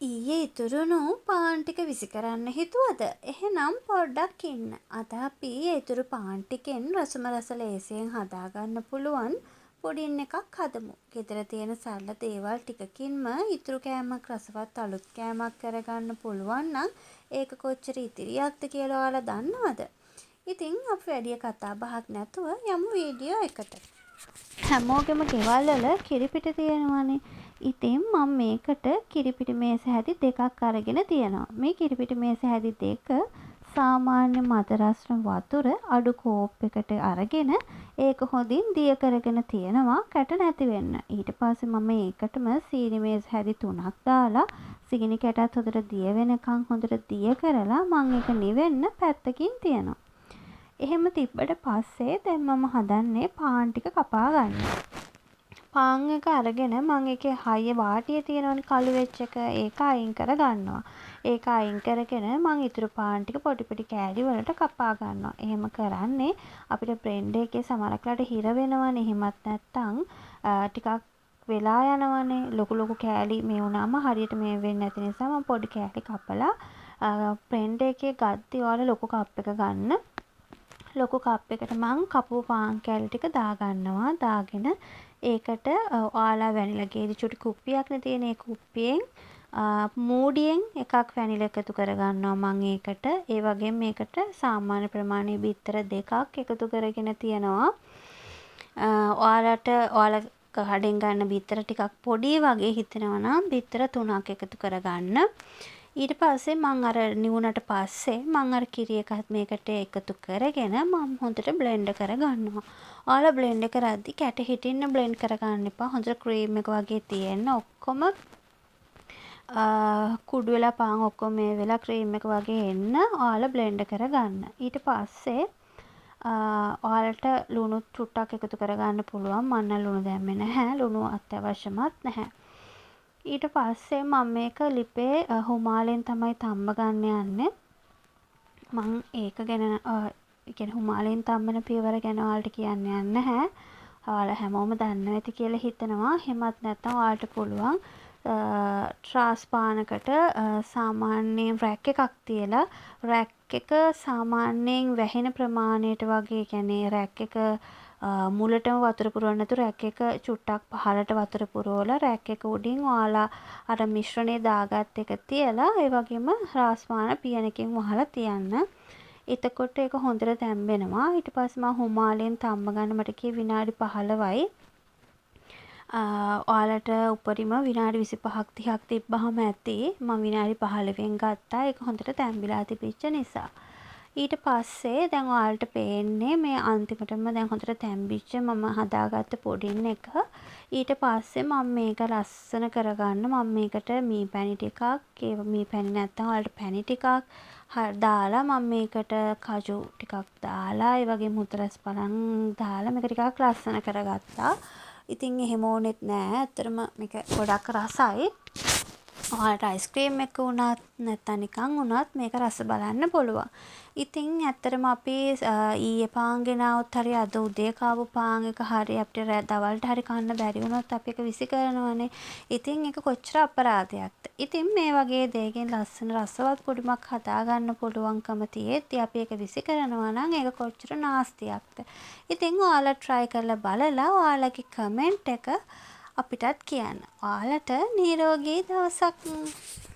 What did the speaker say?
ඊයේ ඉතුරුණු පාන් ටික විසි කරන්න හිතුවද? එහෙනම් පොඩ්ඩක් ඉන්න. අද අපි ඉතුරු පාන් ටිකෙන් රසම රස ලේසියෙන් හදාගන්න පුළුවන් පුඩින් එකක් හදමු. ගෙදර තියෙන සරල දේවල් ටිකකින්ම ඉතුරු කෑමක් රසවත් අලුත් කෑමක් කරගන්න පුළුවන් නම් ඒක කොච්චර ඉතිරියක්ද කියලා ඔයාලා දන්නවද? ඉතින් අපි වැඩි කතා බහක් නැතුව යමු වීඩියෝ එකට. හැමෝගෙම ගෙවල් වල කිරිපිටි තියෙනවානේ. ඉතින් මම මේකට කිරිපිටි මේස හැටි දෙකක් අරගෙන තියෙනවා. මේ කිරිපිටි මේස හැටි දෙක සාමාන්‍ය මද රස්න වතුර අඩු කෝප් එකට අරගෙන ඒක හොඳින් දිය කරගෙන තියෙනවා කැට නැති වෙන්න. ඊට පස්සේ මම ඒකටම සීනි මේස හැටි 3ක් දාලා සීනි කැටත් හොඳට දිය වෙනකන් හොඳට දිය කරලා මම ඒක නිවෙන්න පැත්තකින් තියනවා. එහෙම තිබ්බට පස්සේ දැන් මම හදන්නේ පාන් ටික කපා ගන්න. පාන් එක අරගෙන මම ඒකේ හයිය වාටිය තියෙනවනේ කළු වෙච්ච එක ඒක අයින් කර ගන්නවා. ඒක අයින් කරගෙන මම ඉතුරු පාන් ටික පොඩි පොඩි කෑලි වලට කපා ගන්නවා. එහෙම කරන්නේ අපිට බ්ලෙන්ඩර් එකේ සමහරක්ලාට හිර වෙනවනේ. එහෙමත් නැත්තම් ටිකක් වෙලා යනවනේ. ලොකු ලොකු කෑලි මේ වුණාම හරියට මේ වෙන්නේ නැති නිසා මම පොඩි කෑලි කපලා බ්ලෙන්ඩර් එකේ ගද්දි ඔයාලා ලොකු කප් එක ගන්න. ලොකු කප් එකට මං කපපු පාන් කෑලි ටික දාගන්නවා. දාගෙන ඒකට ඔයාලා වැනිලා ගේදි චුටි කුප්පියක්නේ තියෙන. ඒ කුප්පියෙන් මූඩියෙන් එකක් වැනිලා එකතු කරගන්නවා මං ඒකට. ඒ වගේම මේකට සාමාන්‍ය ප්‍රමාණයේ බිත්තර දෙකක් එකතු කරගෙන තියනවා. ඔයාලා කඩෙන් ගන්න බිත්තර ටිකක් පොඩි වගේ හිතෙනවා නම් බිත්තර 3ක් එකතු කරගන්න. ඊට පස්සේ මං අර නිවුනට පස්සේ මං අර කිරි එකත් මේකට එකතු කරගෙන මම හොඳට බ්ලෙන්ඩ් කරගන්නවා. ඔයාලා බ්ලෙන්ඩ් කරද්දි කැට හිටින්න බ්ලෙන්ඩ් කරගන්න එපා. හොඳට ක්‍රීම් එක වගේ තියෙන්න. ඔක්කොම කුඩු වෙලා පාන් ඔක්කොම මේ වෙලා ක්‍රීම් එක වගේ එන්න ඔයාලා බ්ලෙන්ඩ් කරගන්න. ඊට පස්සේ ඔයාලට ලුණු චුට්ටක් එකතු කරගන්න පුළුවන්. මම නම් ලුණු දැම්මේ නැහැ. ලුණු අත්‍යවශ්‍යමත් නැහැ. ඊට පස්සේ මම මේක ලිපේ හුමාලෙන් තමයි තම්බ ගන්න යන්නේ. මම ඒක ගැන හුමාලෙන් තම්බන පියවර ගැන ඔයාලට කියන්න යන්නේ නැහැ. ඔයාලා හැමෝම දන්නවා ඇති කියලා හිතනවා. එහෙමත් නැත්නම් ඔයාලට පුළුවන් ට්‍රාස් පානකට සාමාන්‍යයෙන් රැක් එකක් තියලා රැක් එක සාමාන්‍යයෙන් වැහෙන ප්‍රමාණයට වගේ කියන්නේ රැක් එක මුලටම වතුර පුරවන්න නැතුව රැක් එක චුට්ටක් පහළට වතුර පුරවලා රැක් එක උඩින් ඔයාලා අර මිශ්‍රණය දාගත් එක තියලා ඒ වගේම රාස්පාන පියනකින් වහලා තියන්න. එතකොට ඒක හොඳට තැම්බෙනවා. ඊට පස්සේ මම හුමාලෙන් තම්බ ගන්න මට කිය විනාඩි 15යි. ඔයාලට උපරිම විනාඩි 25ක් 30ක් තිබ්බහම ඇති. මම විනාඩි 15න් ගත්තා. ඒක හොඳට තැම්බිලා තිබිච්ච නිසා. ඊට පස්සේ දැන් ඔයාලට පේන්නේ මේ අන්තිමටම දැන් හොඳට තැම්බිච්ච මම හදාගත්ත පුඩින් එක. ඊට පස්සේ මම මේක ලස්සන කරගන්න මම මේකට මී පැණි ටිකක් මී පැණි නැත්තම් ඔයාලට පැණි ටිකක් දාලා මම මේකට කජු ටිකක් දාලා ඒ වගේම උතරස් බලන් දාලා මේක ටිකක් ලස්සන කරගත්තා. ඉතින් එහෙම ඕනෙත් නෑ. ඇත්තටම මේක ගොඩක් රසයි. ඔයාලට අයිස්ක්‍රීම් එක වුණත් නැත්නම් නිකන් වුණත් මේක රස බලන්න පුළුවන්. ඉතින් ඇත්තටම අපි ඊයේ පාන් ගෙනාවොත් හරි අද උදේ කාපු පාන් එක හරි අපිට දවල්ට හරි කන්න බැරි වුණොත් අපි ඒක විසි කරනවනේ. ඉතින් ඒක කොච්චර අපරාධයක්ද. ඉතින් මේ වගේ දෙයකින් ලස්සන රසවත් පුඩිමක් හදාගන්න පුළුවන්කම තියෙද්දි අපි ඒක විසි කරනවා නම් ඒක කොච්චර නාස්තියක්ද. ඉතින් ඔයාලා try කරලා බලලා ඔයාලගේ කමෙන්ට් එක අපිටත් කියන්න. ඔයාලට නිරෝගී දවසක්.